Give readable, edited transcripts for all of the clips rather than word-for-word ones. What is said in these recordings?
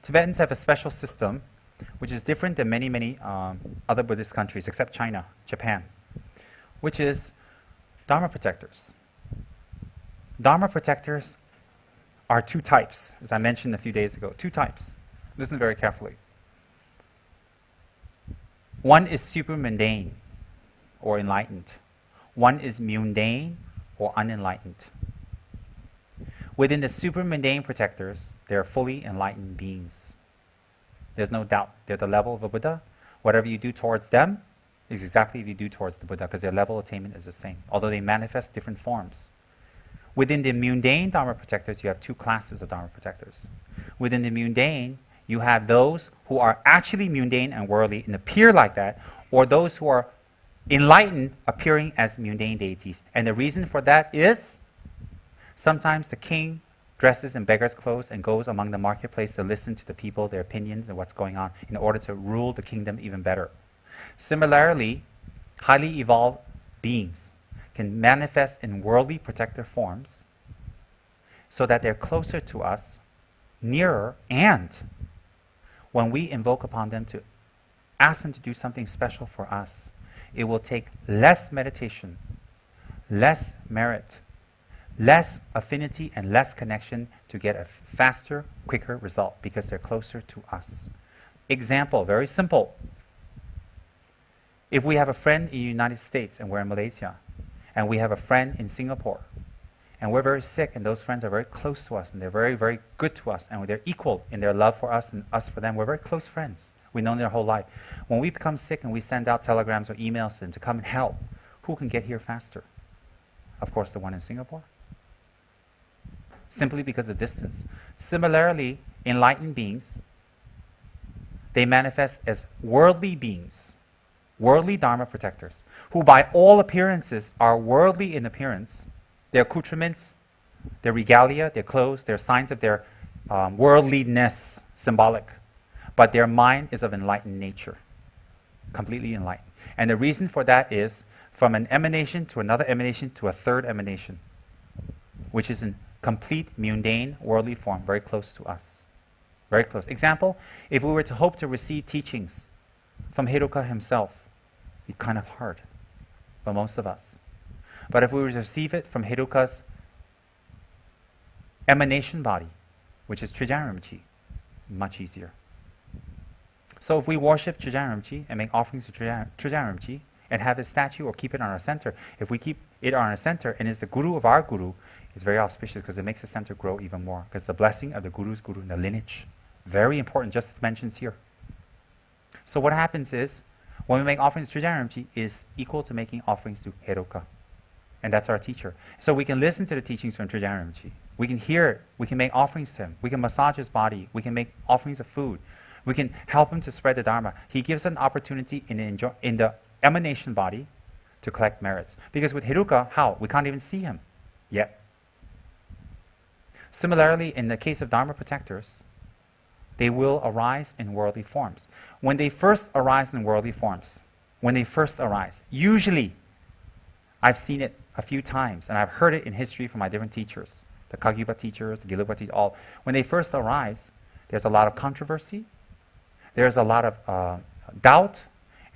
Tibetans have a special system which is different than many other Buddhist countries except China, Japan, which is dharma protectors. Dharma protectors are two types, as I mentioned a few days ago. Two types. Listen very carefully. One is super mundane or enlightened. One is mundane or unenlightened. Within the super mundane protectors, they are fully enlightened beings. There's no doubt. They're the level of a Buddha. Whatever you do towards them is exactly what you do towards the Buddha, because their level of attainment is the same, although they manifest different forms. Within the mundane Dharma protectors, you have two classes of Dharma protectors. Within the mundane, you have those who are actually mundane and worldly and appear like that, or those who are enlightened appearing as mundane deities. And the reason for that is sometimes the king dresses in beggar's clothes and goes among the marketplace to listen to the people, their opinions, and what's going on in order to rule the kingdom even better. Similarly, highly evolved beings can manifest in worldly protector forms so that they're closer to us, nearer, and when we invoke upon them to ask them to do something special for us, it will take less meditation, less merit, less affinity, and less connection to get a faster, quicker result because they're closer to us. Example, very simple. If we have a friend in the United States and we're in Malaysia, and we have a friend in Singapore, and we're very sick, and those friends are very close to us, and they're very, very good to us, and they're equal in their love for us and us for them. We're very close friends. We've known their whole life. When we become sick and we send out telegrams or emails to them to come and help, who can get here faster? Of course, the one in Singapore. Simply because of distance. Similarly, enlightened beings, they manifest as worldly beings, worldly Dharma protectors, who by all appearances are worldly in appearance. Their accoutrements, their regalia, their clothes, their signs of their worldliness, symbolic. But their mind is of enlightened nature, completely enlightened. And the reason for that is from an emanation to another emanation to a third emanation, which is in complete mundane worldly form, very close to us. Very close. Example, if we were to hope to receive teachings from Heruka himself, it'd be kind of hard for most of us. But if we were to receive it from Heruka's emanation body, which is Trijang Rinpoche, much easier. So if we worship Trijang Rinpoche and make offerings to Trijang Rinpoche and have his statue or keep it on our center, if we keep it on our center and it's the guru of our guru, it's very auspicious because it makes the center grow even more. Because the blessing of the guru's guru in the lineage, very important, just as mentioned here. So what happens is, when we make offerings to Trijang Rinpoche, is equal to making offerings to Heruka. And that's our teacher. So we can listen to the teachings from Trijang Rinpoche. We can hear it. We can make offerings to him. We can massage his body. We can make offerings of food. We can help him to spread the Dharma. He gives an opportunity in the emanation body to collect merits. Because with Heruka, how? We can't even see him yet. Similarly, in the case of Dharma protectors, they will arise in worldly forms. When they first arise in worldly forms, usually, I've seen it a few times, and I've heard it in history from my different teachers, the Kagyupa teachers, the Gelugpa teachers, all. When they first arise, there's a lot of controversy, there's a lot of doubt,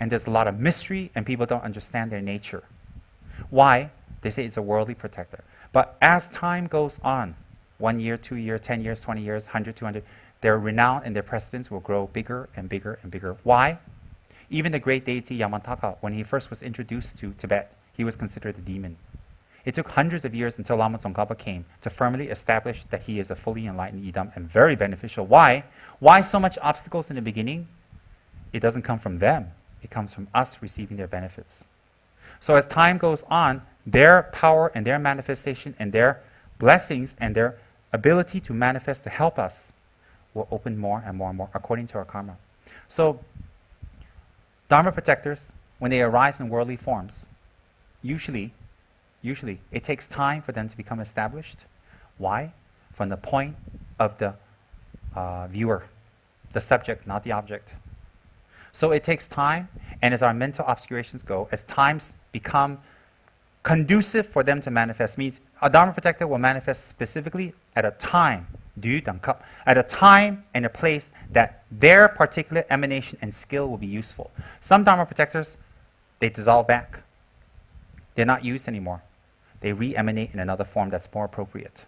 and there's a lot of mystery, and people don't understand their nature. Why? They say it's a worldly protector. But as time goes on, 1 year, 2 years, 10 years, 20 years, 100, 200, their renown and their precedence will grow bigger and bigger and bigger. Why? Even the great deity Yamantaka, when he first was introduced to Tibet, he was considered a demon. It took hundreds of years until Lama Tsongkhapa came to firmly establish that he is a fully enlightened Idam and very beneficial. Why? Why so much obstacles in the beginning? It doesn't come from them. It comes from us receiving their benefits. So as time goes on, their power and their manifestation and their blessings and their ability to manifest to help us will open more and more and more according to our karma. So Dharma protectors, when they arise in worldly forms, usually it takes time for them to become established. Why? From the point of the viewer, the subject, not the object. So it takes time, and as our mental obscurations go, as times become conducive for them to manifest, means a Dharma protector will manifest specifically at a time at a time and a place that their particular emanation and skill will be useful. Some Dharma protectors, they dissolve back. They're not used anymore. They re-emanate in another form that's more appropriate.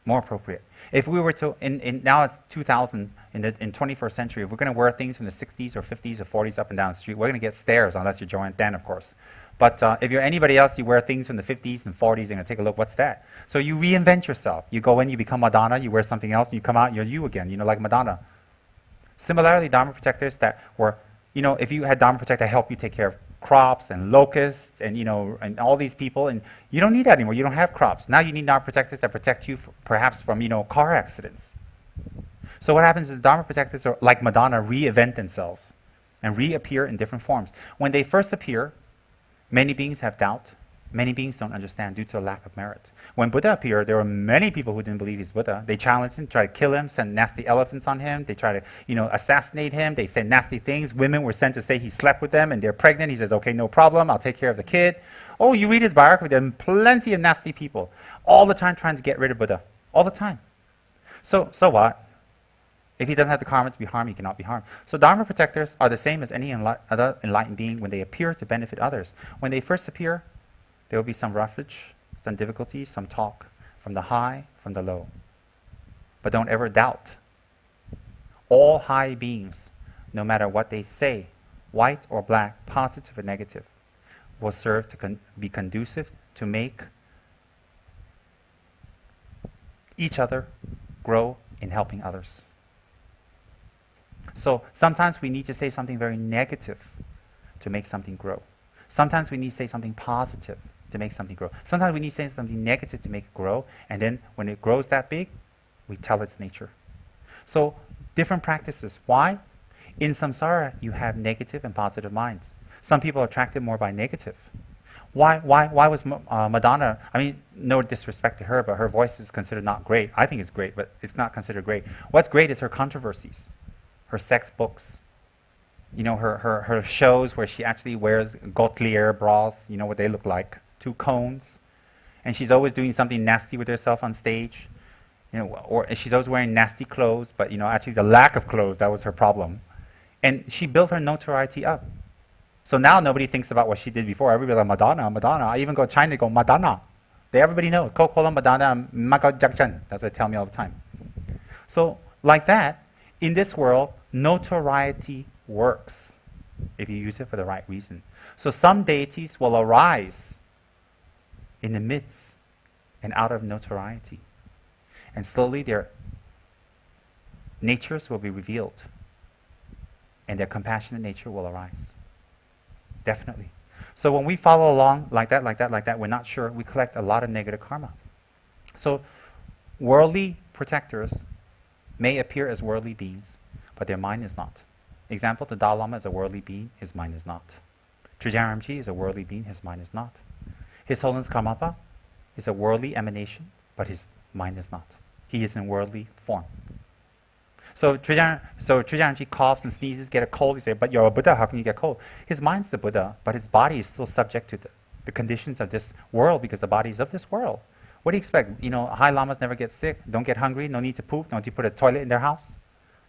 More appropriate. If we were to, now it's 2000, in 21st century, if we're going to wear things from the 60s or 50s or 40s up and down the street, we're going to get stares, unless you're Joanne Dan, of course. But if you're anybody else, you wear things from the 50s and 40s, you're going to take a look, what's that? So you reinvent yourself. You go in, you become Madonna, you wear something else, and you come out, you're you again, like Madonna. Similarly, Dharma protectors that were, if you had Dharma protector help you take care of crops and locusts and, and all these people, and you don't need that anymore. You don't have crops. Now you need Dharma protectors that protect you perhaps from, car accidents. So what happens is the Dharma protectors are like Madonna, reinvent themselves and reappear in different forms. When they first appear, many beings have doubt. Many beings don't understand due to a lack of merit. When Buddha appeared, there were many people who didn't believe he's Buddha. They challenged him, tried to kill him, sent nasty elephants on him. They tried to, assassinate him. They said nasty things. Women were sent to say he slept with them and they're pregnant. He says, okay, no problem. I'll take care of the kid. Oh, you read his biography. There are plenty of nasty people all the time trying to get rid of Buddha. All the time. So what? If he doesn't have the karma to be harmed, he cannot be harmed. So Dharma protectors are the same as any other enlightened being when they appear to benefit others. When they first appear, there will be some roughage, some difficulties, some talk, from the high, from the low. But don't ever doubt. All high beings, no matter what they say, white or black, positive or negative, will serve to be conducive to make each other grow in helping others. So sometimes we need to say something very negative to make something grow. Sometimes we need to say something positive to make something grow. Sometimes we need to say something negative to make it grow, and then when it grows that big, we tell its nature. So different practices. Why? In samsara, you have negative and positive minds. Some people are attracted more by negative. Why was Madonna, no disrespect to her, but her voice is considered not great. I think it's great, but it's not considered great. What's great is her controversies, her sex books, her shows where she actually wears Gaultier bras, what they look like, 2 cones, and she's always doing something nasty with herself on stage, or she's always wearing nasty clothes, but actually the lack of clothes, that was her problem. And she built her notoriety up. So now nobody thinks about what she did before. Everybody's like, Madonna, Madonna. I even go to China, go, Madonna. Everybody knows. Coca-Cola, Madonna, Maga Jakchan. That's what they tell me all the time. So like that, in this world, notoriety works if you use it for the right reason. So some deities will arise in the midst and out of notoriety. And slowly their natures will be revealed. And their compassionate nature will arise. Definitely. So when we follow along like that, we're not sure, we collect a lot of negative karma. So worldly protectors may appear as worldly beings, but their mind is not. Example, the Dalai Lama is a worldly being, his mind is not. Tsem Rinpoche is a worldly being, his mind is not. His Holiness Karmapa is a worldly emanation, but his mind is not. He is in worldly form. So Tsem Rinpoche coughs and sneezes, get a cold, you say, but you're a Buddha, how can you get cold? His mind's the Buddha, but his body is still subject to the conditions of this world because the body is of this world. What do you expect? High lamas never get sick, don't get hungry, no need to poop, no need to put a toilet in their house.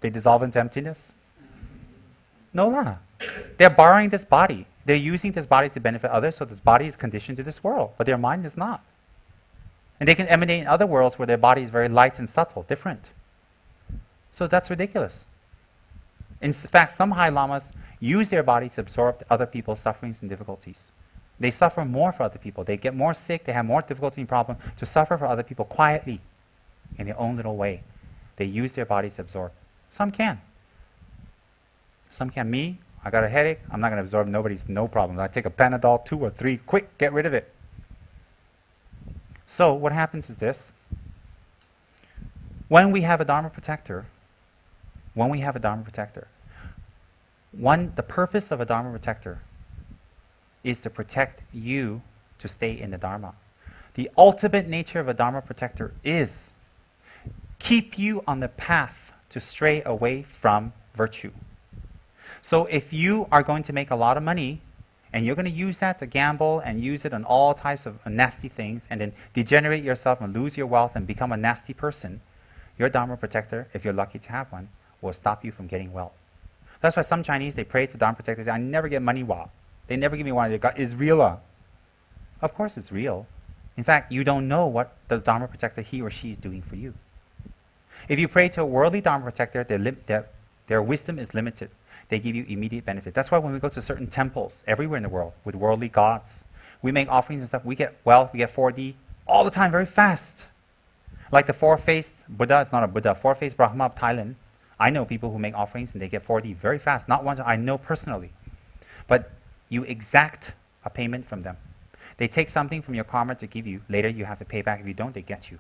They dissolve into emptiness. No lah. They're borrowing this body. They're using this body to benefit others, so this body is conditioned to this world, but their mind is not. And they can emanate in other worlds where their body is very light and subtle, different. So that's ridiculous. In fact, some high lamas use their bodies to absorb other people's sufferings and difficulties. They suffer more for other people. They get more sick, they have more difficulty and problem to suffer for other people quietly in their own little way. They use their bodies to absorb. Some can. Some can. Me, I got a headache, I'm not going to absorb nobody's, no problem. I take a Panadol, 2 or 3, quick, get rid of it. So what happens is this. When we have a Dharma protector, the purpose of a Dharma protector is to protect you to stay in the Dharma. The ultimate nature of a Dharma protector is keep you on the path to stray away from virtue. So if you are going to make a lot of money and you're going to use that to gamble and use it on all types of nasty things and then degenerate yourself and lose your wealth and become a nasty person, your Dharma protector, if you're lucky to have one, will stop you from getting well. That's why some Chinese, they pray to Dharma protectors, I never get money wa. They never give me one. It's real. Of course it's real. In fact, you don't know what the Dharma protector, he or she, is doing for you. If you pray to a worldly Dharma protector, their wisdom is limited. They give you immediate benefit. That's why when we go to certain temples everywhere in the world with worldly gods, we make offerings and stuff, we get wealth, we get 4D all the time, very fast. Like the four-faced Buddha, it's not a Buddha, four-faced Brahma of Thailand. I know people who make offerings and they get 4D very fast. Not one I know personally. But you exact a payment from them. They take something from your karma to give you. Later you have to pay back. If you don't, they get you.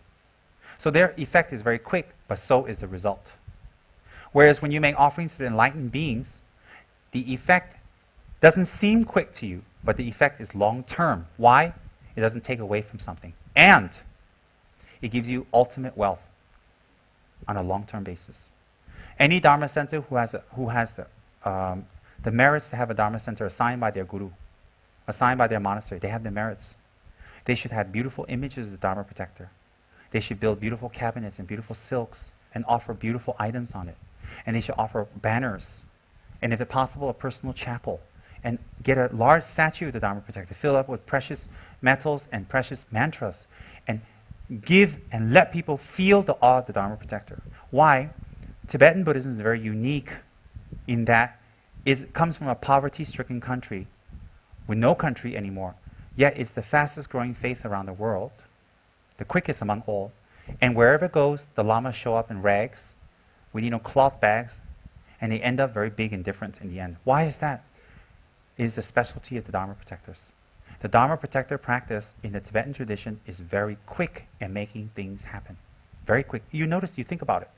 So their effect is very quick, but so is the result. Whereas when you make offerings to enlightened beings, the effect doesn't seem quick to you, but the effect is long-term. Why? It doesn't take away from something. And it gives you ultimate wealth on a long-term basis. Any Dharma center who has the merits to have a Dharma center assigned by their guru, assigned by their monastery, they have the merits. They should have beautiful images of the Dharma protector. They should build beautiful cabinets and beautiful silks and offer beautiful items on it. And they should offer banners. And if it's possible, a personal chapel. And get a large statue of the Dharma protector, fill up with precious metals and precious mantras. And give and let people feel the awe of the Dharma protector. Why? Tibetan Buddhism is very unique in that it comes from a poverty-stricken country with no country anymore. Yet it's the fastest growing faith around the world, the quickest among all. And wherever it goes, the lamas show up in rags with cloth bags, and they end up very big and different in the end. Why is that? It is a specialty of the Dharma protectors. The Dharma protector practice in the Tibetan tradition is very quick in making things happen. Very quick. You notice, you think about it.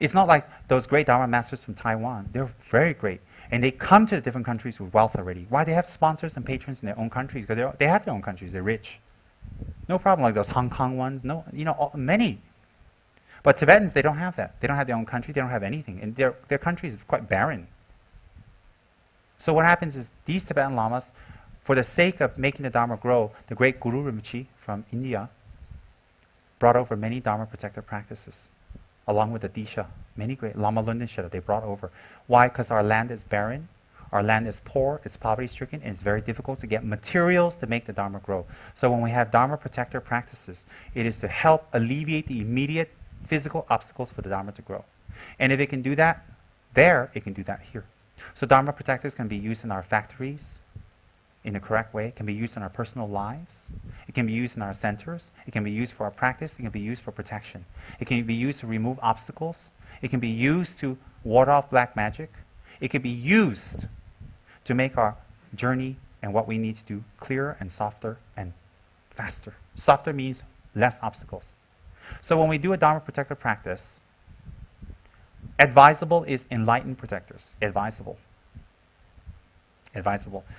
It's not like those great Dharma masters from Taiwan. They're very great. And they come to the different countries with wealth already. Why? They have sponsors and patrons in their own countries because they have their own countries. They're rich. No problem like those Hong Kong ones. No, many. But Tibetans, they don't have that. They don't have their own country. They don't have anything. And their country is quite barren. So what happens is these Tibetan lamas, for the sake of making the Dharma grow, the great Guru Rinpoche from India brought over many Dharma protector practices, along with the Disha. Many great Lama Lunden Shetta they brought over. Why? Because our land is barren, our land is poor, it's poverty-stricken, and it's very difficult to get materials to make the Dharma grow. So when we have Dharma protector practices, it is to help alleviate the immediate physical obstacles for the Dharma to grow. And if it can do that there, it can do that here. So Dharma protectors can be used in our factories in the correct way. It can be used in our personal lives. It can be used in our centers. It can be used for our practice. It can be used for protection. It can be used to remove obstacles. It can be used to ward off black magic. It can be used to make our journey and what we need to do clearer and softer and faster. Softer means less obstacles. So when we do a Dharma protector practice, advisable is enlightened protectors. Advisable.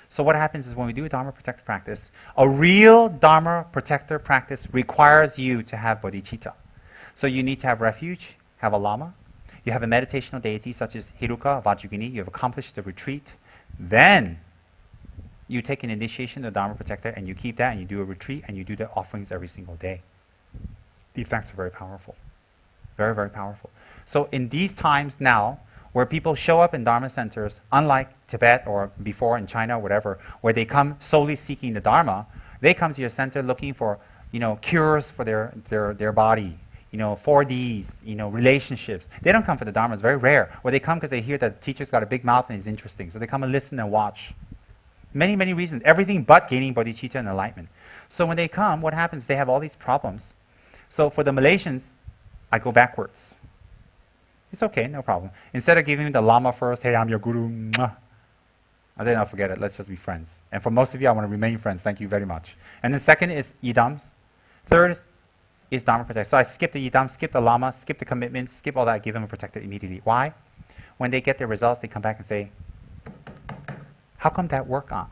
So what happens is when we do a Dharma protector practice, a real Dharma protector practice requires you to have bodhicitta. So you need to have refuge, have a lama, you have a meditational deity such as Hiruka, Vajragini, you have accomplished the retreat, then you take an initiation of the Dharma protector and you keep that and you do a retreat and you do the offerings every single day. The effects are very powerful. Very, very powerful. So in these times now, where people show up in Dharma centers, unlike Tibet or before in China or whatever, where they come solely seeking the Dharma, they come to your center looking for, cures for their body, 4Ds, relationships. They don't come for the Dharma. It's very rare. Or they come because they hear that the teacher's got a big mouth and he's interesting. So they come and listen and watch. Many, many reasons. Everything but gaining bodhicitta and enlightenment. So when they come, what happens? They have all these problems. So for the Malaysians, I go backwards. It's okay, no problem. Instead of giving the Lama first, hey, I'm your guru, mwah, I say, no, forget it, let's just be friends. And for most of you, I want to remain friends, thank you very much. And then second is Yidams. Third is Dharma protector. So I skip the Yidam, skip the Lama, skip the commitments, skip all that, give them a protector immediately. Why? When they get their results, they come back and say, how come that worked on?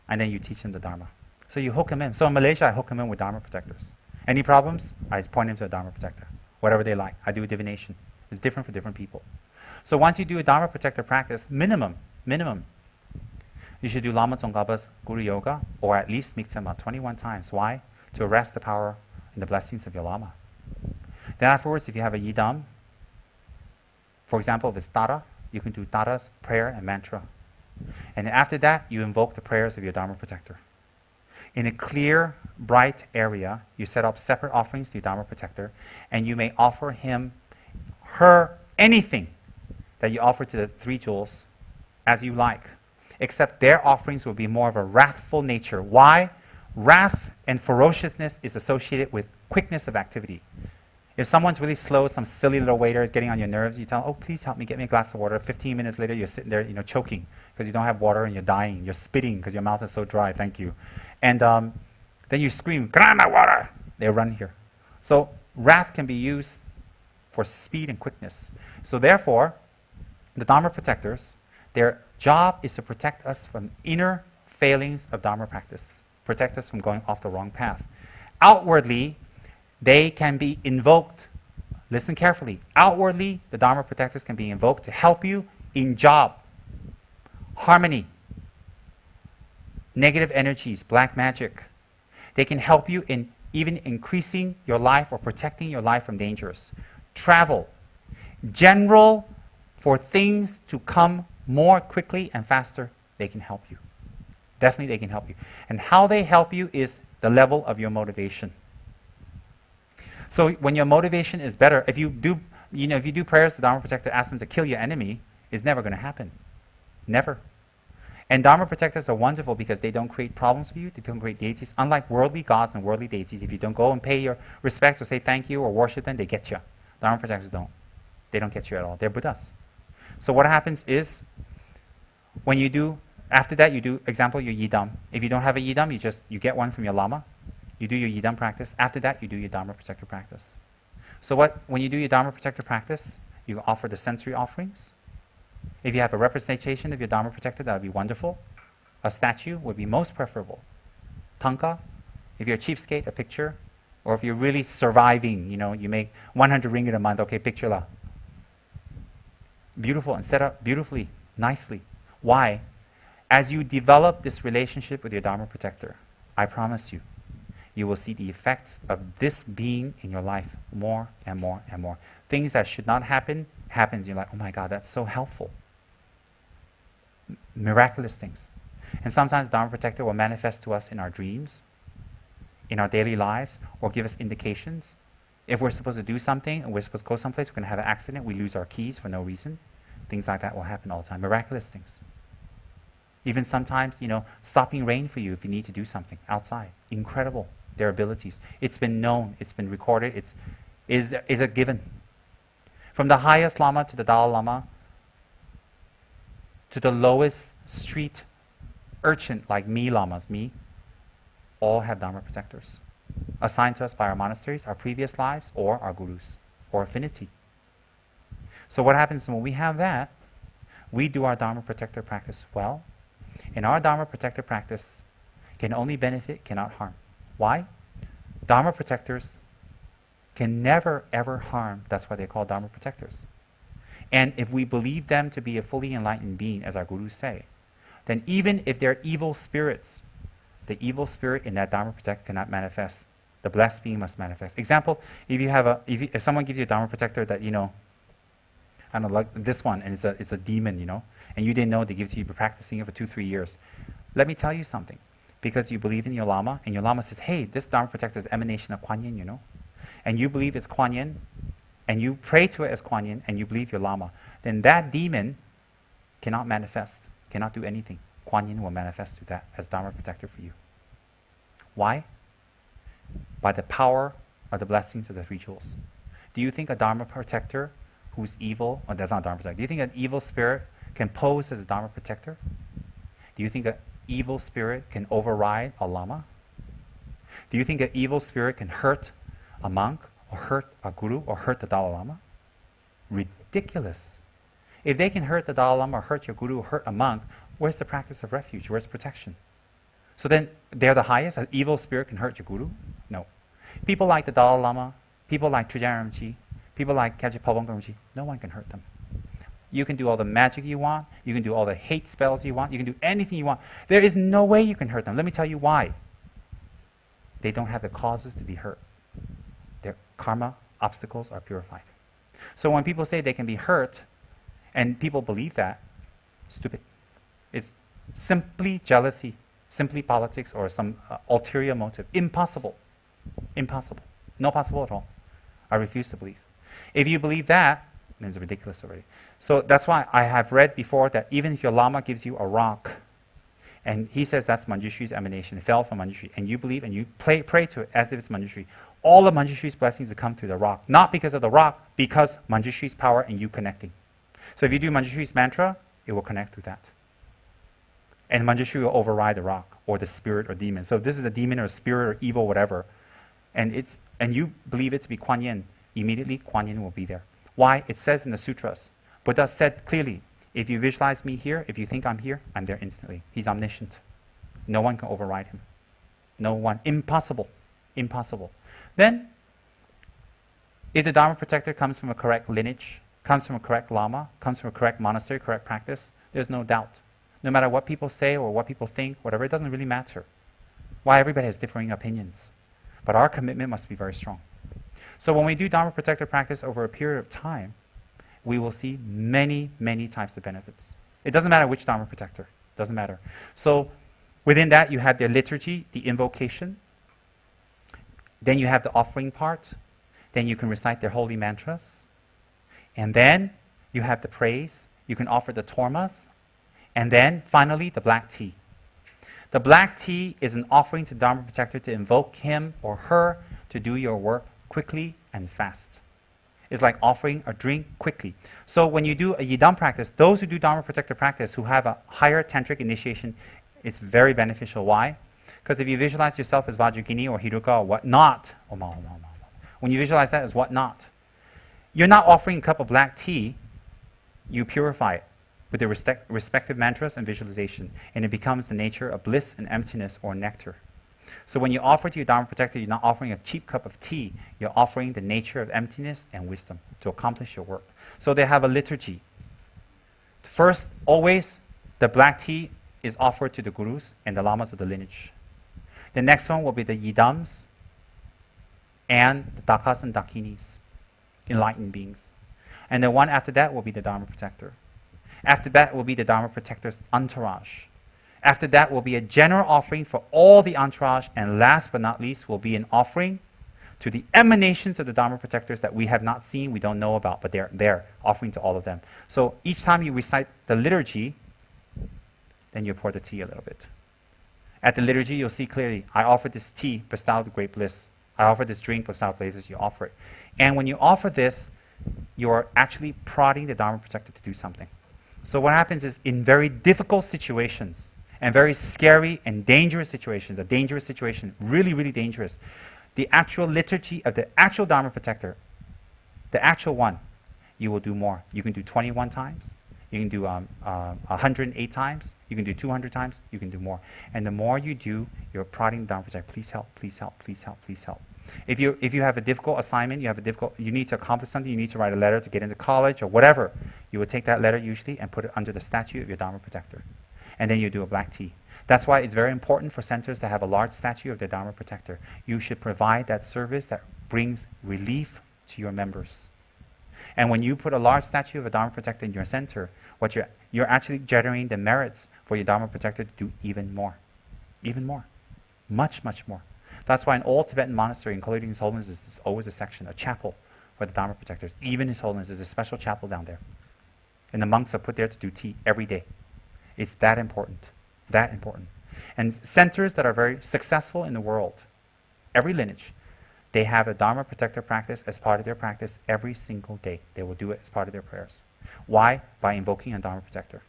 And then you teach them the Dharma. So you hook them in. So in Malaysia, I hook them in with Dharma protectors. Any problems? I point them to a Dharma protector. Whatever they like. I do a divination. It's different for different people. So once you do a Dharma protector practice, minimum, you should do Lama Tsongkhapa's Guru Yoga, or at least Miktsema 21 times. Why? To arrest the power and the blessings of your Lama. Then afterwards, if you have a yidam, for example, if it's tara, you can do taras, prayer and mantra. And after that, you invoke the prayers of your Dharma protector. In a clear, bright area, you set up separate offerings to your Dharma protector, and you may offer him, her, anything that you offer to the three jewels as you like, except their offerings will be more of a wrathful nature. Why? Wrath and ferociousness is associated with quickness of activity. If someone's really slow, some silly little waiter is getting on your nerves, you tell them, oh, please help me, get me a glass of water. 15 minutes later, you're sitting there, choking because you don't have water and you're dying. You're spitting because your mouth is so dry, thank you. And then you scream, can I have my water? They run here. So wrath can be used for speed and quickness. So therefore, the Dharma protectors, their job is to protect us from inner failings of Dharma practice, protect us from going off the wrong path. Outwardly, they can be invoked. Listen carefully. Outwardly, the Dharma protectors can be invoked to help you in job, harmony, negative energies, black magic. They can help you in even increasing your life or protecting your life from dangers. Travel, general, for things to come more quickly and faster, they can help you. Definitely they can help you. And how they help you is the level of your motivation. So when your motivation is better, if you do prayers to Dharma protector, ask them to kill your enemy, it's never going to happen. Never. And Dharma protectors are wonderful because they don't create problems for you, they don't create deities. Unlike worldly gods and worldly deities, if you don't go and pay your respects or say thank you or worship them, they get you. Dharma protectors don't. They don't get you at all. They're Buddhas. So what happens is, when you do, after that you do, example, your yidam. If you don't have a yidam, you get one from your lama. You do your yidam practice. After that, you do your Dharma protector practice. So when you do your Dharma protector practice, you offer the sensory offerings. If you have a representation of your Dharma protector, that would be wonderful. A statue would be most preferable. Tanka, if you're a cheapskate, a picture. Or if you're really surviving, you make 100 ringgit a month, okay, picture la. Beautiful and set up beautifully, nicely. Why? As you develop this relationship with your Dharma protector, I promise you will see the effects of this being in your life more and more and more. Things that should not happen, happens. You're like, oh my God, that's so helpful. Miraculous things. And sometimes Dharma protector will manifest to us in our dreams, in our daily lives, or give us indications. If we're supposed to do something and we're supposed to go someplace, we're going to have an accident, we lose our keys for no reason. Things like that will happen all the time. Miraculous things. Even sometimes, stopping rain for you if you need to do something outside. Incredible, their abilities. It's been known, it's been recorded, is a given. From the highest Lama to the Dalai Lama, to the lowest street urchin like me Lamas, all have Dharma protectors, assigned to us by our monasteries, our previous lives, or our gurus, or affinity. So what happens when we have that, we do our Dharma protector practice well, and our Dharma protector practice can only benefit, cannot harm. Why? Dharma protectors can never ever harm. That's why they're called Dharma protectors. And if we believe them to be a fully enlightened being, as our gurus say, then even if they're evil spirits, the evil spirit in that Dharma protector cannot manifest. The blessed being must manifest. Example, if someone gives you a Dharma protector that, I don't know, like this one, and it's a demon, and you didn't know they give it to you, you've been practicing it for 2-3 years. Let me tell you something. Because you believe in your Lama, and your Lama says, hey, this Dharma protector is emanation of Kuan Yin, and you believe it's Kuan Yin, and you pray to it as Kuan Yin, and you believe your Lama, then that demon cannot manifest, cannot do anything. Kuan Yin will manifest to that as Dharma protector for you. Why? By the power of the blessings of the three jewels. Do you think a Dharma protector who's evil, or that's not Dharma protector, do you think an evil spirit can pose as a Dharma protector? Do you think an evil spirit can override a Lama? Do you think an evil spirit can hurt a monk, or hurt a guru, or hurt the Dalai Lama? Ridiculous. If they can hurt the Dalai Lama, or hurt your guru, or hurt a monk, where's the practice of refuge? Where's protection? So then they're the highest? An evil spirit can hurt your guru? No. People like the Dalai Lama, people like Trujana Rinpoche, people like Kajip Palbong Rinpoche, no one can hurt them. You can do all the magic you want, you can do all the hate spells you want, you can do anything you want. There is no way you can hurt them. Let me tell you why. They don't have the causes to be hurt. Their karma obstacles are purified. So when people say they can be hurt, and people believe that, stupid. It's simply jealousy, simply politics, or some ulterior motive. Impossible. Impossible. No possible at all. I refuse to believe. If you believe that, then it's ridiculous already. So that's why I have read before that even if your Lama gives you a rock, and he says that's Manjusri's emanation, it fell from Manjusri, and you believe and you pray to it as if it's Manjusri, all of Manjusri's blessings will come through the rock. Not because of the rock, because Manjusri's power and you connecting. So if you do Manjusri's mantra, it will connect through that. And Manjushri will override the rock, or the spirit or demon. So if this is a demon or a spirit or evil, whatever, and you believe it to be Kuan Yin, immediately Kuan Yin will be there. Why? It says in the sutras. Buddha said clearly, if you visualize me here, if you think I'm here, I'm there instantly. He's omniscient. No one can override him. No one. Impossible. Impossible. Then, if the Dharma protector comes from a correct lineage, comes from a correct Lama, comes from a correct monastery, correct practice, there's no doubt. No matter what people say or what people think, whatever, it doesn't really matter. Why? Everybody has differing opinions. But our commitment must be very strong. So when we do Dharma protector practice over a period of time, we will see many, many types of benefits. It doesn't matter which Dharma protector. It doesn't matter. So within that, you have the liturgy, the invocation. Then you have the offering part. Then you can recite their holy mantras. And then you have the praise. You can offer the tormas. And then finally, the black tea. The black tea is an offering to Dharma protector to invoke him or her to do your work quickly and fast. It's like offering a drink quickly. So when you do a Yidam practice, those who do Dharma protector practice who have a higher tantric initiation, it's very beneficial. Why? Because if you visualize yourself as Vajragini or Hiruka or whatnot, when you visualize that as whatnot, you're not offering a cup of black tea, you purify it with the respective mantras and visualization, and it becomes the nature of bliss and emptiness or nectar. So when you offer to your Dharma protector, you're not offering a cheap cup of tea, you're offering the nature of emptiness and wisdom to accomplish your work. So they have a liturgy. First, always, the black tea is offered to the gurus and the lamas of the lineage. The next one will be the yidams and the dakas and dakinis, enlightened beings. And the one after that will be the Dharma protector. After that will be the Dharma protector's entourage. After that will be a general offering for all the entourage, and last but not least will be an offering to the emanations of the Dharma protectors that we have not seen, we don't know about, but they're there, offering to all of them. So each time you recite the liturgy, then you pour the tea a little bit. At the liturgy, you'll see clearly, I offer this tea bestowed with great bliss. I offer this drink bestowed with bliss, you offer it. And when you offer this, you're actually prodding the Dharma protector to do something. So what happens is, in very difficult situations, and very scary and dangerous situations, a dangerous situation, really, really dangerous, the actual liturgy of the actual Dharma protector, the actual one, you will do more. You can do 21 times, you can do 108 times, you can do 200 times, you can do more. And the more you do, you're prodding the Dharma protector, please help, please help, please help, please help. If you have a difficult assignment, you need to accomplish something, you need to write a letter to get into college or whatever, you will take that letter usually and put it under the statue of your Dharma protector. And then you do a black tea. That's why it's very important for centers to have a large statue of their Dharma protector. You should provide that service that brings relief to your members. And when you put a large statue of a Dharma protector in your center, what you're actually generating the merits for your Dharma protector to do even more. Even more. Much, much more. That's why in all Tibetan monastery, including His Holiness, there's always a section, a chapel for the Dharma protectors. Even His Holiness, there's a special chapel down there. And the monks are put there to do tea every day. It's that important. That important. And centers that are very successful in the world, every lineage, they have a Dharma protector practice as part of their practice every single day. They will do it as part of their prayers. Why? By invoking a Dharma protector.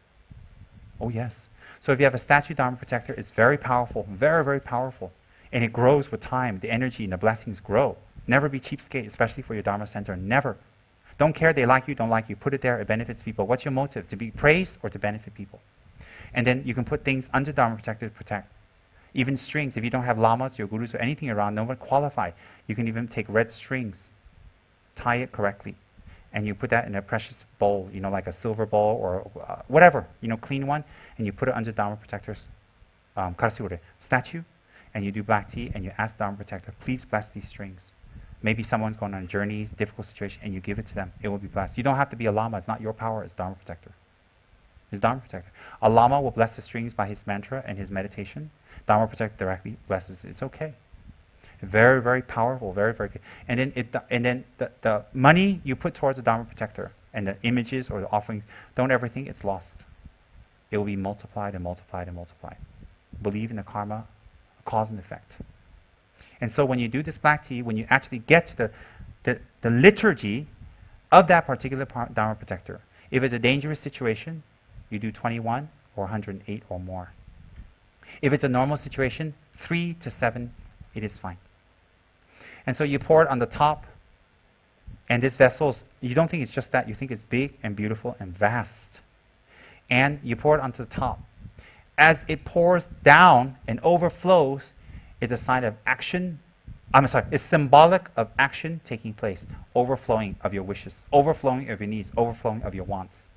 Oh yes. So if you have a statue Dharma protector, it's very powerful, very, very powerful. And it grows with time. The energy and the blessings grow. Never be cheapskate, especially for your Dharma center. Never. Don't care they like you, don't like you. Put it there, it benefits people. What's your motive? To be praised or to benefit people? And then you can put things under Dharma protector to protect. Even strings, if you don't have lamas, your gurus, or anything around, no one qualify. You can even take red strings, tie it correctly, and you put that in a precious bowl, like a silver bowl or whatever, clean one, and you put it under Dharma protector's karasure statue, and you do black tea, and you ask Dharma protector, please bless these strings. Maybe someone's going on a journey, difficult situation, and you give it to them. It will be blessed. You don't have to be a lama. It's not your power. It's Dharma protector. It's Dharma protector. A lama will bless the strings by his mantra and his meditation. Dharma protector directly blesses. It's okay. Very, very powerful. Very, very good. And then the money you put towards the Dharma protector and the images or the offerings, don't ever think it's lost. It will be multiplied and multiplied and multiplied. Believe in the karma, cause and effect. And so when you do this black tea, when you actually get to the liturgy of that particular Dharma protector, if it's a dangerous situation, you do 21 or 108 or more. If it's a normal situation, 3 to 7, it is fine. And so you pour it on the top, and this vessel, you don't think it's just that, you think it's big and beautiful and vast. And you pour it onto the top. As it pours down and overflows, it's a sign of action. It's symbolic of action taking place, overflowing of your wishes, overflowing of your needs, overflowing of your wants.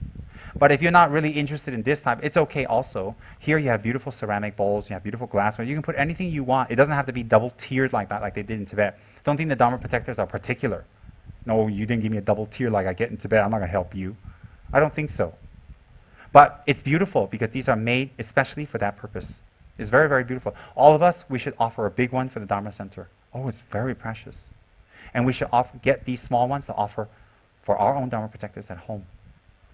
But if you're not really interested in this type, it's okay also. Here you have beautiful ceramic bowls, you have beautiful glassware. You can put anything you want. It doesn't have to be double tiered like that, like they did in Tibet. Don't think the Dharma protectors are particular. No, you didn't give me a double tier like I get in Tibet. I'm not going to help you. I don't think so. But it's beautiful because these are made especially for that purpose. It's very, very beautiful. All of us, we should offer a big one for the Dharma Center. Oh, it's very precious. And we should get these small ones to offer for our own Dharma protectors at home,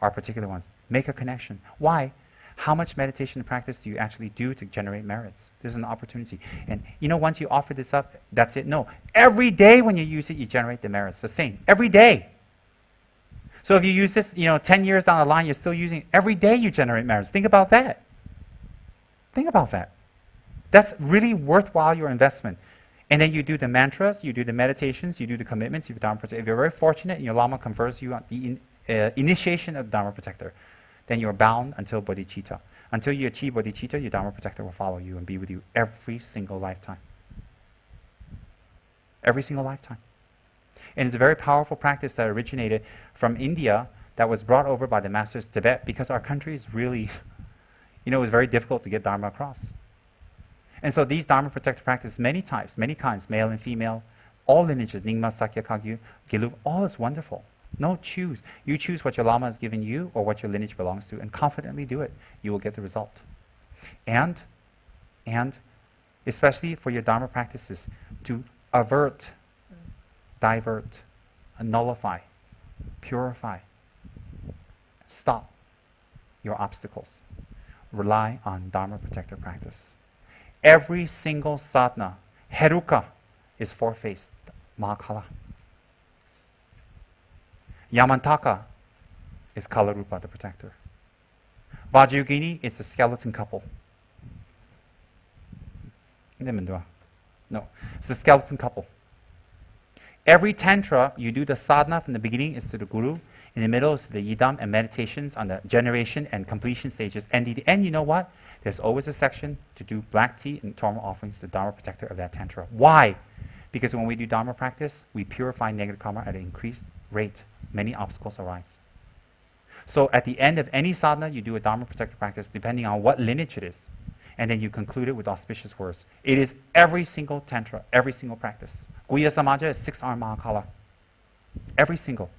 our particular ones. Make a connection. Why? How much meditation practice do you actually do to generate merits? There's an opportunity. And once you offer this up, that's it. No. Every day when you use it, you generate the merits. The same. Every day. So if you use this, 10 years down the line, you're still using it. Every day you generate merits. Think about that. Think about that. That's really worthwhile, your investment. And then you do the mantras, you do the meditations, you do the commitments, you do Dharma protector. If you're very fortunate and your Lama confers you on the initiation of Dharma protector, then you're bound until bodhicitta. Until you achieve bodhicitta, your Dharma protector will follow you and be with you every single lifetime. Every single lifetime. And it's a very powerful practice that originated from India that was brought over by the masters of Tibet because our country is really, it was very difficult to get Dharma across. And so these Dharma protector practices, many types, many kinds, male and female, all lineages, Nyingma, Sakya, Kagyu, Gelug, all is wonderful. No, choose. You choose what your Lama has given you or what your lineage belongs to and confidently do it. You will get the result. And especially for your Dharma practices, to avert, divert, nullify, purify, stop your obstacles. Rely on Dharma protector practice. Every single sadhana, heruka, is four-faced, Mahakala. Yamantaka is Kalarupa, the protector. Vajrayogini is the skeleton couple. No, it's the skeleton couple. Every tantra, you do the sadhana from the beginning is to the guru, in the middle is to the yidam and meditations on the generation and completion stages. And at the end, you know what? There's always a section to do black tea and Dharma offerings to the Dharma protector of that tantra. Why? Because when we do Dharma practice, we purify negative karma at an increased rate. Many obstacles arise. So at the end of any sadhana, you do a Dharma protector practice depending on what lineage it is. And then you conclude it with auspicious words. It is every single tantra, every single practice. Guhya Samaja is 6-armed Mahakala. Every single.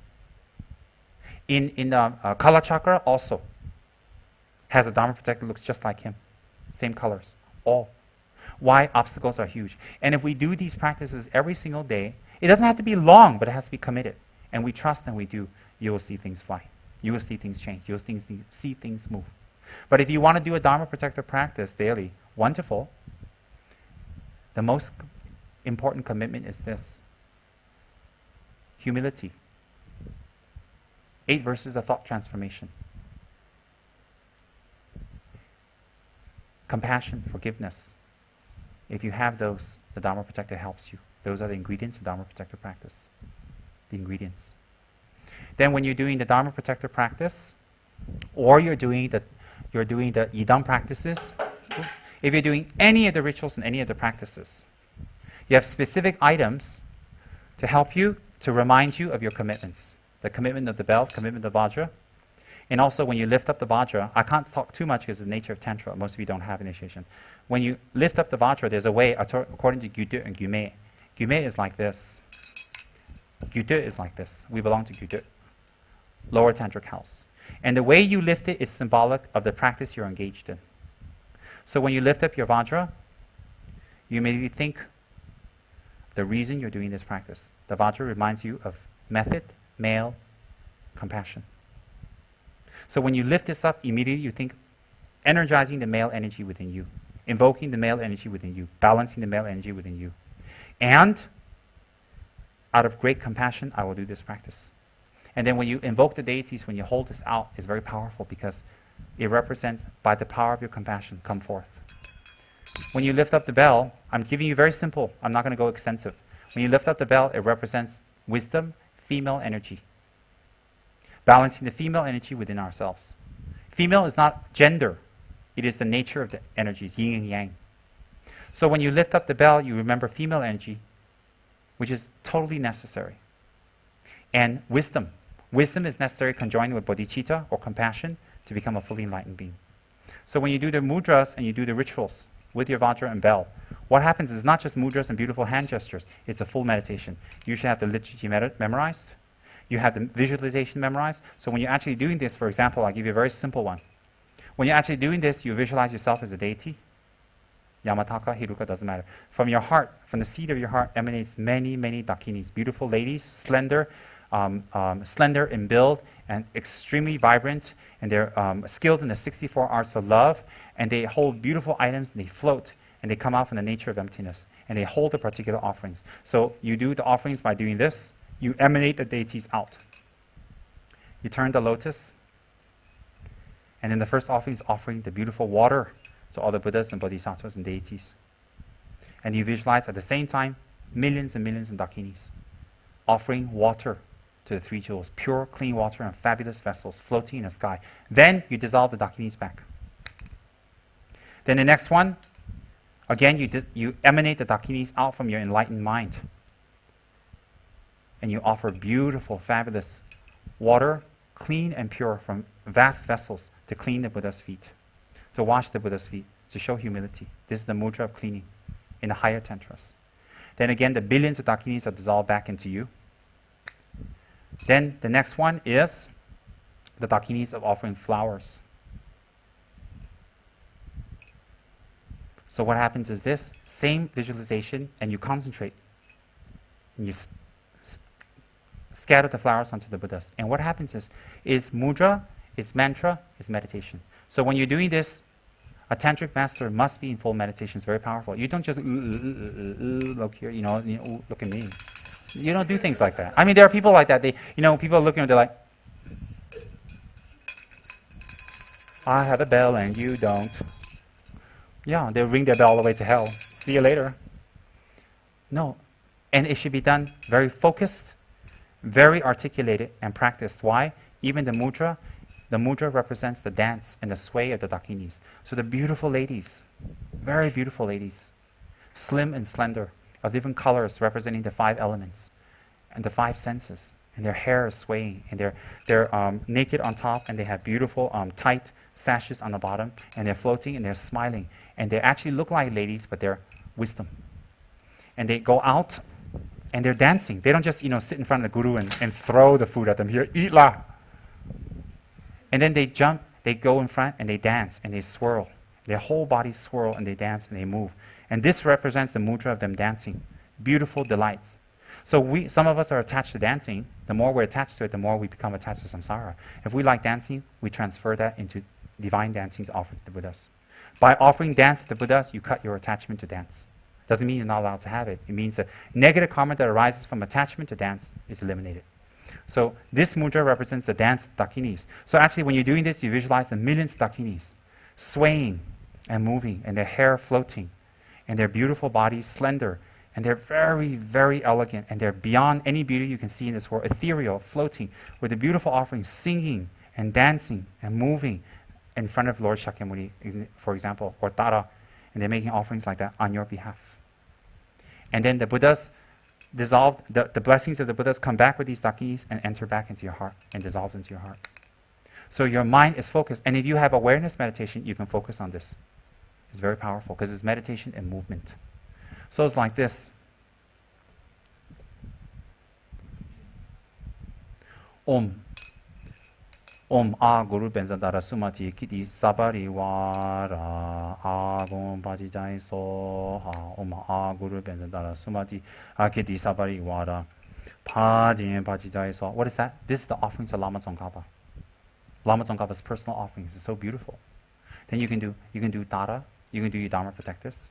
In the Kala Chakra also has a Dharma protector, looks just like him. Same colors. All. Why? Obstacles are huge. And if we do these practices every single day, it doesn't have to be long, but it has to be committed. And we trust and we do, you will see things fly. You will see things change. You will see things move. But if you want to do a Dharma protector practice daily, wonderful. The most important commitment is this. Humility. 8 verses of thought transformation. Compassion, forgiveness. If you have those, the Dharma protector helps you. Those are the ingredients of Dharma protector practice. The ingredients. Then when you're doing the Dharma protector practice, or you're doing the yidam practices, if you're doing any of the rituals and any of the practices, you have specific items to help you, to remind you of your commitments. The commitment of the belt, commitment of Vajra. And also when you lift up the Vajra, I can't talk too much because of the nature of Tantra. Most of you don't have initiation. When you lift up the Vajra, there's a way according to Gyude and Gyume. Gyume is like this. Gyude is like this. We belong to Gyude, lower tantric house. And the way you lift it is symbolic of the practice you're engaged in. So when you lift up your Vajra, you immediately think the reason you're doing this practice. The Vajra reminds you of method, male, compassion. So when you lift this up, immediately you think energizing the male energy within you, invoking the male energy within you, balancing the male energy within you. And out of great compassion, I will do this practice. And then when you invoke the deities, when you hold this out, it's very powerful because it represents, by the power of your compassion, come forth. When you lift up the bell, I'm giving you very simple. I'm not going to go extensive. When you lift up the bell, it represents wisdom, female energy. Balancing the female energy within ourselves. Female is not gender. It is the nature of the energies, yin and yang. So when you lift up the bell, you remember female energy, which is totally necessary. And wisdom. Wisdom is necessary conjoined with bodhicitta or compassion to become a fully enlightened being. So when you do the mudras and you do the rituals with your Vajra and bell, what happens is not just mudras and beautiful hand gestures, it's a full meditation. You should have the liturgy memorized. You have the visualization memorized. So when you're actually doing this, for example, I'll give you a very simple one. When you're actually doing this, you visualize yourself as a deity. Yamataka, Hiruka, doesn't matter. From your heart, from the seed of your heart, emanates many, many dakinis. Beautiful ladies, slender, slender in build, and extremely vibrant. And they're skilled in the 64 arts of love. And they hold beautiful items, and they float. And they come out from the nature of emptiness. And they hold the particular offerings. So you do the offerings by doing this. You emanate the deities out. You turn the lotus. And then the first offering is offering the beautiful water to all the Buddhas and Bodhisattvas and deities. And you visualize at the same time millions and millions of dakinis offering water to the three jewels, pure, clean water in fabulous vessels floating in the sky. Then you dissolve the dakinis back. Then the next one, again, you emanate the dakinis out from your enlightened mind. And you offer beautiful, fabulous water, clean and pure from vast vessels to clean the Buddha's feet, to wash the Buddha's feet, to show humility. This is the mudra of cleaning in the higher tantras. Then again, the billions of dakinis are dissolved back into you. Then the next one is the dakinis of offering flowers. So what happens is this, same visualization, and you concentrate. And you scatter the flowers onto the Buddhas. And what happens is mudra, is mantra, is meditation. So when you're doing this, a tantric master must be in full meditation. It's very powerful. You don't just look here, look at me. You don't do things like that. I mean, there are people like that. People are looking and they're like, I have a bell and you don't. Yeah, they'll ring their bell all the way to hell. See you later. No. And it should be done very focused, very articulated and practiced. Why? Even the mudra represents the dance and the sway of the dakinis. So the beautiful ladies, very beautiful ladies, slim and slender, of different colors representing the 5 elements and the 5 senses. And their hair is swaying, and they're naked on top, and they have beautiful tight sashes on the bottom, and they're floating and they're smiling. And they actually look like ladies, but they're wisdom. And they go out and they're dancing. They don't just sit in front of the guru and throw the food at them. Here, eat la. And then they jump, they go in front and they dance and they swirl. Their whole bodies swirl and they dance and they move. And this represents the mudra of them dancing. Beautiful delights. So some of us are attached to dancing. The more we're attached to it, the more we become attached to samsara. If we like dancing, we transfer that into divine dancing to offer to the Buddhas. By offering dance to the Buddhas, you cut your attachment to dance. Doesn't mean you're not allowed to have it. It means that negative karma that arises from attachment to dance is eliminated. So this mudra represents the dance of dakinis. So actually when you're doing this, you visualize the millions of dakinis swaying and moving, and their hair floating, and their beautiful bodies slender, and they're very, very elegant, and they're beyond any beauty you can see in this world, ethereal, floating, with the beautiful offerings, singing and dancing and moving in front of Lord Shakyamuni, for example, or Tara, and they're making offerings like that on your behalf. And then the Buddhas dissolved, the blessings of the Buddhas come back with these dakinis and enter back into your heart and dissolve into your heart. So your mind is focused. And if you have awareness meditation, you can focus on this. It's very powerful because it's meditation and movement. So it's like this. Om. Om A Guru Benzadara Sumati Kiti Sabari Wara Agum Bajijai Soha Om A Guru Benzadara Sumati Kiti Sabari Wara Pajin Bajijai Soha. What is that? This is the offerings of Lama Tsongkhapa. Lama Tsongkhapa's personal offerings. It's so beautiful. Then you can do Dara, you can do your Dharma protectors.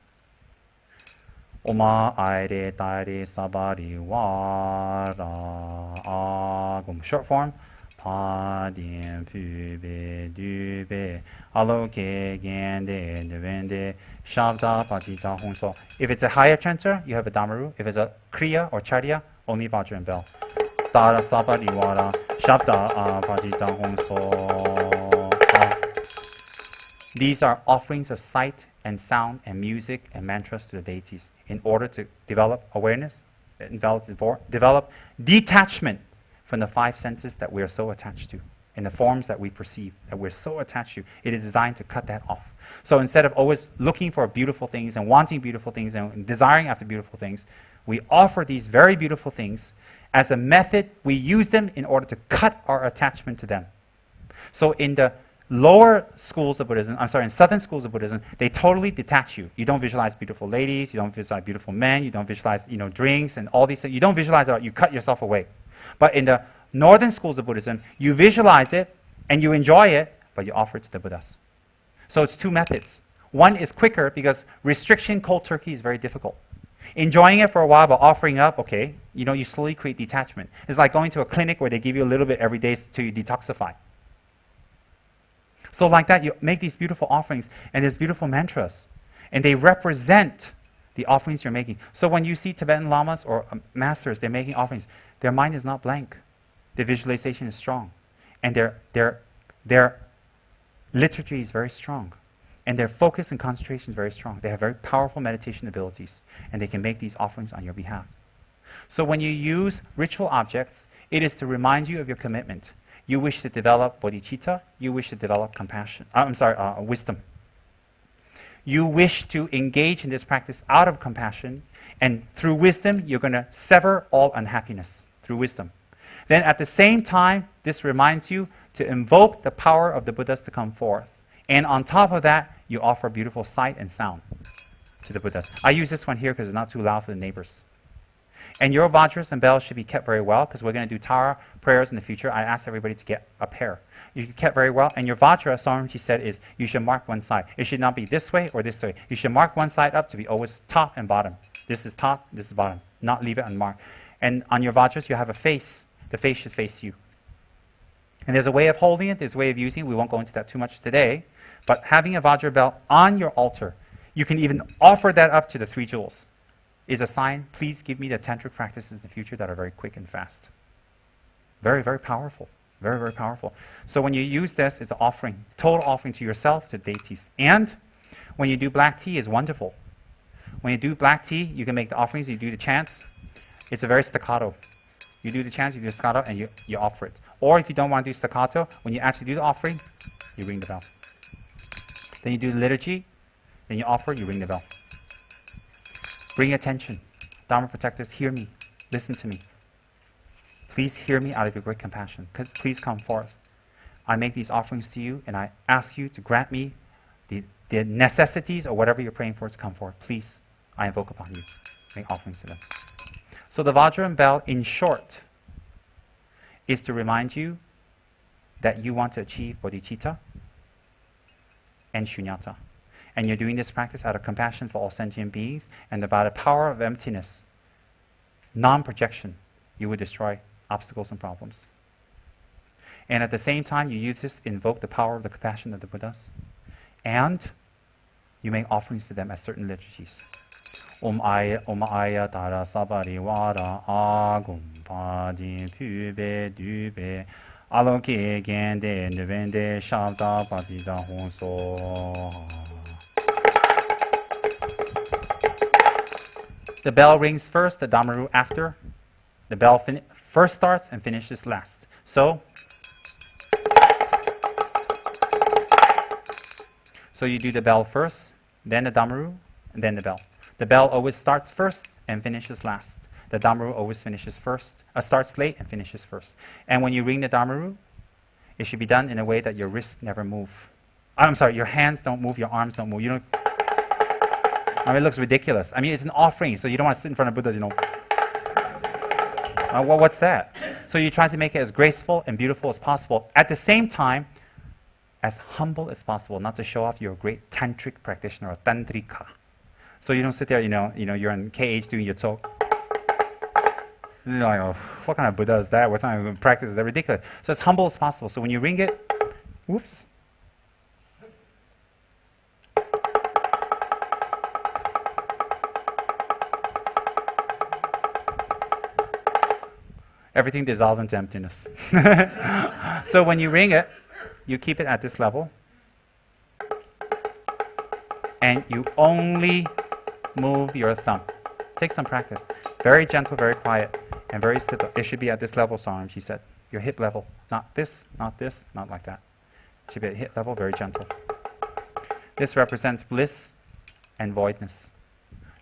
Oma Aire Taire Sabari Wara Agum. Short form. Padien Pube Dube Aloke Gende Devende Shabda Pajita Honso. If it's a higher chanter, you have a Damaru. If it's a Kriya or Charya, only Vajra and bell. Tara Sabariwara Shabda Pajita Honso. These are offerings of sight and sound and music and mantras to the deities in order to develop awareness, develop detachment from the five senses that we are so attached to, and the forms that we perceive, that we're so attached to. It is designed to cut that off. So instead of always looking for beautiful things and wanting beautiful things and desiring after beautiful things, we offer these very beautiful things as a method. We use them in order to cut our attachment to them. So in the lower schools of Buddhism, in southern schools of Buddhism, they totally detach you. You don't visualize beautiful ladies, you don't visualize beautiful men, you don't visualize, drinks and all these things. You don't visualize it all, you cut yourself away. But in the northern schools of Buddhism, you visualize it and you enjoy it, but you offer it to the Buddhas. So it's two methods. One is quicker because restriction cold turkey is very difficult. Enjoying it for a while but offering up, okay, you slowly create detachment. It's like going to a clinic where they give you a little bit every day to detoxify. So like that, you make these beautiful offerings and there's beautiful mantras. And they represent the offerings you're making. So when you see Tibetan lamas or masters, they're making offerings, their mind is not blank. Their visualization is strong. And their liturgy is very strong. And their focus and concentration is very strong. They have very powerful meditation abilities. And they can make these offerings on your behalf. So when you use ritual objects, it is to remind you of your commitment. You wish to develop bodhicitta. You wish to develop wisdom. You wish to engage in this practice out of compassion, and through wisdom, you're going to sever all unhappiness through wisdom. Then at the same time, this reminds you to invoke the power of the Buddhas to come forth. And on top of that, you offer beautiful sight and sound to the Buddhas. I use this one here because it's not too loud for the neighbors. And your Vajras and bells should be kept very well because we're going to do Tara prayers in the future. I asked everybody to get a pair. You should kept very well. And your Vajra, Tsem Rinpoche said, is you should mark one side. It should not be this way or this way. You should mark one side up to be always top and bottom. This is top, this is bottom. Not leave it unmarked. And on your Vajras, you have a face. The face should face you. And there's a way of holding it. There's a way of using it. We won't go into that too much today. But having a Vajra bell on your altar, you can even offer that up to the 3 jewels, is a sign, please give me the tantric practices in the future that are very quick and fast. Very, very powerful. Very, very powerful. So when you use this, it's an offering, total offering to yourself, to deities. And when you do black tea, it's wonderful. When you do black tea, you can make the offerings, you do the chants. It's a very staccato. You do the chants, you do the staccato, and you offer it. Or if you don't want to do staccato, when you actually do the offering, you ring the bell. Then you do the liturgy, then you offer, you ring the bell. Bring attention. Dharma protectors, hear me. Listen to me. Please hear me out of your great compassion. Please come forth. I make these offerings to you, and I ask you to grant me the necessities or whatever you're praying for to come forth. Please, I invoke upon you. Make offerings to them. So the Vajra and bell, in short, is to remind you that you want to achieve bodhicitta and shunyata. And you're doing this practice out of compassion for all sentient beings and about the power of emptiness, non-projection. You would destroy obstacles and problems. And at the same time, you use this to invoke the power of the compassion of the Buddhas. And you make offerings to them as certain liturgies. Om Aya Tara Sabari Wara Agum Padi Pube Dube Aloke Gende Nevende Shabda Padida Honso. The bell rings first, the Damaru after. The bell first starts and finishes last. So you do the bell first, then the Damaru, and then the bell. The bell always starts first and finishes last. the Damaru always finishes first, starts late and finishes first. And when you ring the Damaru, it should be done in a way that your wrists never move. I'm sorry, your hands don't move, your arms don't move. You don't. I mean, it looks ridiculous. I mean, it's an offering, so you don't want to sit in front of Buddha, well, what's that? So you try to make it as graceful and beautiful as possible. At the same time, as humble as possible, not to show off you're a great tantric practitioner or tantrika. So you don't sit there, you're in KH doing your talk. And you're like, oh, what kind of Buddha is that? What kind of practice is that? Ridiculous. So as humble as possible. So when you ring it, whoops. Everything dissolves into emptiness. So when you ring it, you keep it at this level. And you only move your thumb. Take some practice. Very gentle, very quiet, and very simple. It should be at this level, Sarm, she said. Your hip level. Not this, not like that. It should be at hip level, very gentle. This represents bliss and voidness,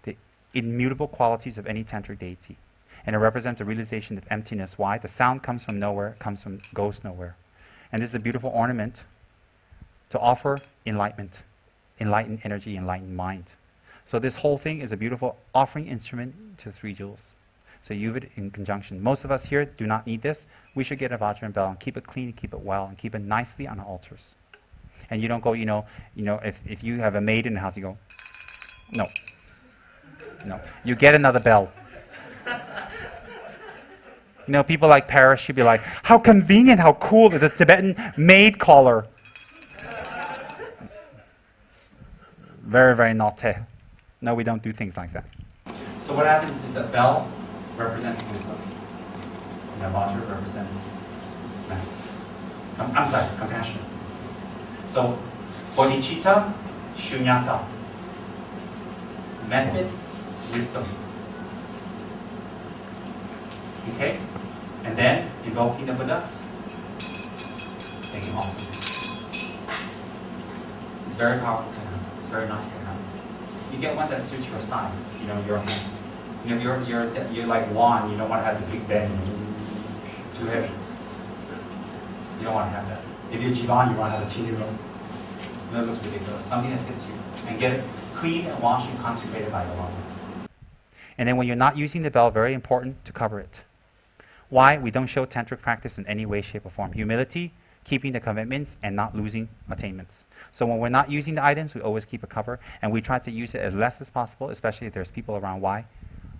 the immutable qualities of any tantric deity. And it represents a realization of emptiness. Why? The sound comes from nowhere, goes nowhere. And this is a beautiful ornament to offer enlightenment, enlightened energy, enlightened mind. So this whole thing is a beautiful offering instrument to the three jewels. So you use it in conjunction. Most of us here do not need this. We should get a Vajra and bell and keep it clean, and keep it well, and keep it nicely on our altars. And you don't go, if you have a maid in the house, you go, no. You get another bell. People like Paris should be like, how convenient, how cool, the Tibetan maid caller. Very, very naughty. No, we don't do things like that. So what happens is that bell represents wisdom. And Vajra represents compassion. So bodhicitta, shunyata. Method, wisdom. Okay? And then invoking the Buddhas, taking offerings. It's very powerful to have. It's very nice to have. You get one that suits your size, your hand. You're like Juan, you don't want to have the big bend, too heavy. You don't want to have that. If you're Jivan, you want to have a teeny room. It looks ridiculous. Something that fits you. And get it clean and washed and consecrated by the Lama. And then when you're not using the bell, very important to cover it. Why? We don't show tantric practice in any way, shape, or form. Humility, keeping the commitments, and not losing attainments. So when we're not using the items, we always keep a cover, and we try to use it as less as possible, especially if there's people around. Why?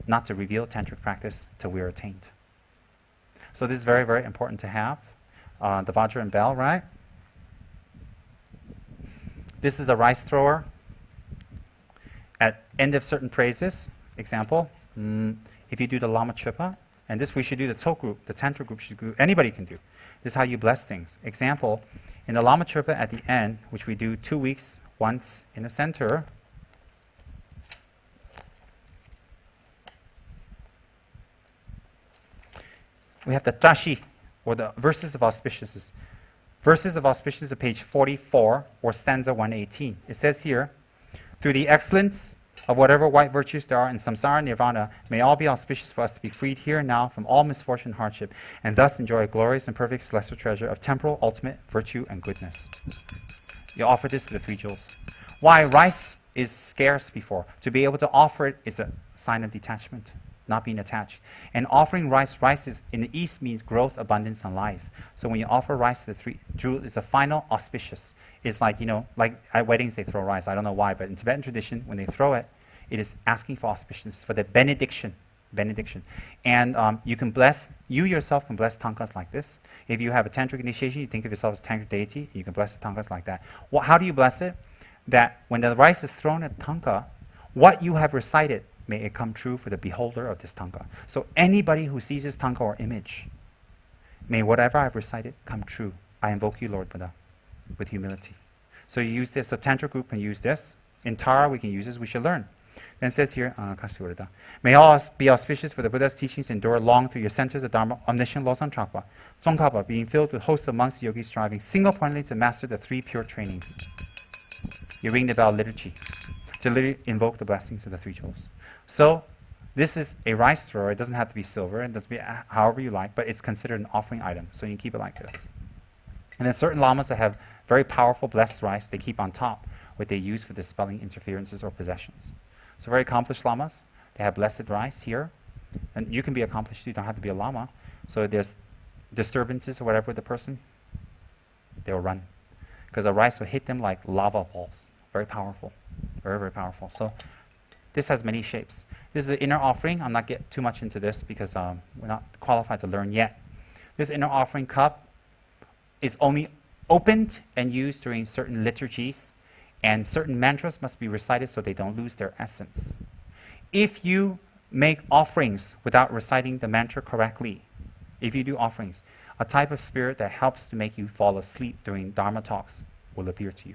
Not to reveal tantric practice till we're attained. So this is very, very important to have. The Vajra and bell, right? This is a rice thrower. At end of certain praises, example, if you do the Lama Tripa, and this we should do the Tok group, the Tantra group should do, anybody can do. This is how you bless things. Example, in the Lama Tripa at the end, which we do 2 weeks, once in the center, we have the Tashi, or the verses of auspiciousness. Verses of auspiciousness, page 44, or stanza 118. It says here, through the excellence of whatever white virtues there are in samsara nirvana, may all be auspicious for us to be freed here and now from all misfortune and hardship, and thus enjoy a glorious and perfect celestial treasure of temporal ultimate virtue and goodness. You offer this to the three jewels. Why? Rice is scarce before. To be able to offer it is a sign of detachment, not being attached. And offering rice is, in the East, means growth, abundance, and life. So when you offer rice to the three jewels, it's a final auspicious. It's like, like at weddings they throw rice. I don't know why, but in Tibetan tradition, when they throw it, it is asking for auspiciousness, for the benediction. And you yourself can bless tankas like this. If you have a tantric initiation, you think of yourself as a tantric deity, you can bless the tankas like that. How do you bless it? That when the rice is thrown at tanka, what you have recited, may it come true for the beholder of this tanka. So anybody who sees this tanka or image, may whatever I've recited come true. I invoke you, Lord Buddha, with humility. So you use this. So Tantra group can use this. In Tara, we can use this. We should learn. Then it says here, may all be auspicious for the Buddha's teachings endure long through your centers of dharma, omniscient Losam Chakpa, Tsongkhapa, being filled with hosts of monks, yogis, striving single-pointedly to master the 3 pure trainings. You ring the bell liturgy to literally invoke the blessings of the 3 jewels. So This is a rice thrower. It doesn't have to be silver. It doesn't be however you like, but it's considered an offering item. So you can keep it like this. And then certain lamas that have very powerful blessed rice, they keep on top what they use for dispelling interferences or possessions. So very accomplished lamas, they have blessed rice here. And you can be accomplished, you don't have to be a lama. So there's disturbances or whatever with the person, they'll run. Because the rice will hit them like lava balls. Very powerful. Very, very powerful. So this has many shapes. This is the inner offering. I'm not getting too much into this because we're not qualified to learn yet. This inner offering cup is only opened and used during certain liturgies, and certain mantras must be recited so they don't lose their essence. If you make offerings without reciting the mantra correctly, if you do offerings, a type of spirit that helps to make you fall asleep during dharma talks will appear to you.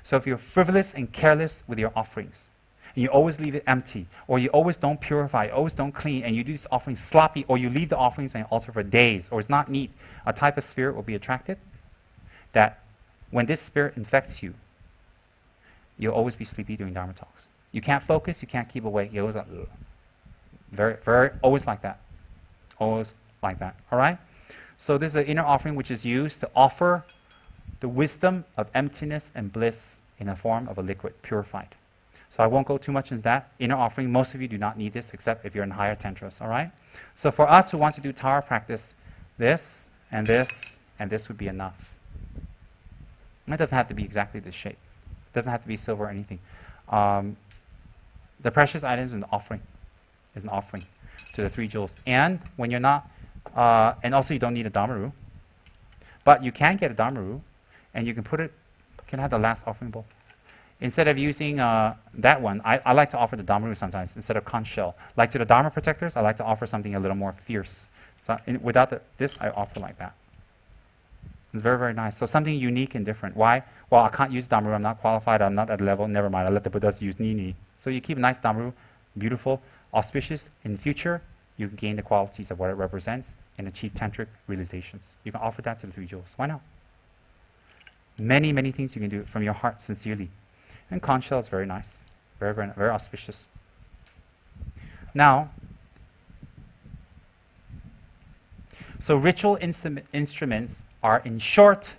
So if you're frivolous and careless with your offerings, and you always leave it empty, or you always don't purify, always don't clean, and you do these offerings sloppy, or you leave the offerings on the altar for days, or it's not neat, a type of spirit will be attracted that when this spirit infects you, you'll always be sleepy during dharma talks. You can't focus, you can't keep awake, you're always like, ugh. Very, very, always like that. Always like that, all right? So this is an inner offering which is used to offer the wisdom of emptiness and bliss in a form of a liquid, purified. So I won't go too much into that. Inner offering, most of you do not need this except if you're in higher tantras, all right? So for us who want to do Tara practice, this and this and this would be enough. And it doesn't have to be exactly this shape. It doesn't have to be silver or anything. The precious items in the offering is an offering to the 3 jewels. And when you're not, and also you don't need a Damaru, but you can get a Damaru, and you can put it, can I have the last offering bowl? Instead of using that one, I like to offer the Damaru sometimes instead of conch shell. Like to the Dharma protectors, I like to offer something a little more fierce. So without this, I offer like that. It's very, very nice. So something unique and different. Why? Well, I can't use Damaru. I'm not qualified. I'm not at the level. Never mind. I let the Buddhas use Nini. So you keep a nice Damaru, beautiful, auspicious. In the future, you can gain the qualities of what it represents and achieve tantric realizations. You can offer that to the 3 jewels. Why not? Many, many things you can do from your heart, sincerely. And conch shell is very nice. Very, very, very auspicious. Now, so ritual instruments are, in short,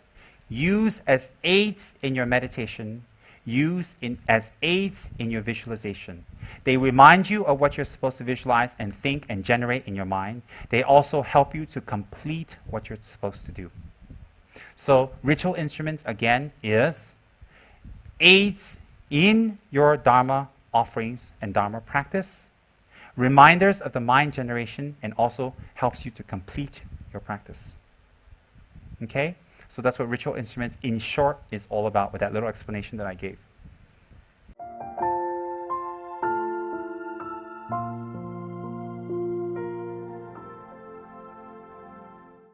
used as aids in your meditation, used as aids in your visualization. They remind you of what you're supposed to visualize and think and generate in your mind. They also help you to complete what you're supposed to do. So ritual instruments, again, is aids in your Dharma offerings and Dharma practice, reminders of the mind generation, and also helps you to complete your practice. Okay? So that's what ritual instruments, in short, is all about with that little explanation that I gave.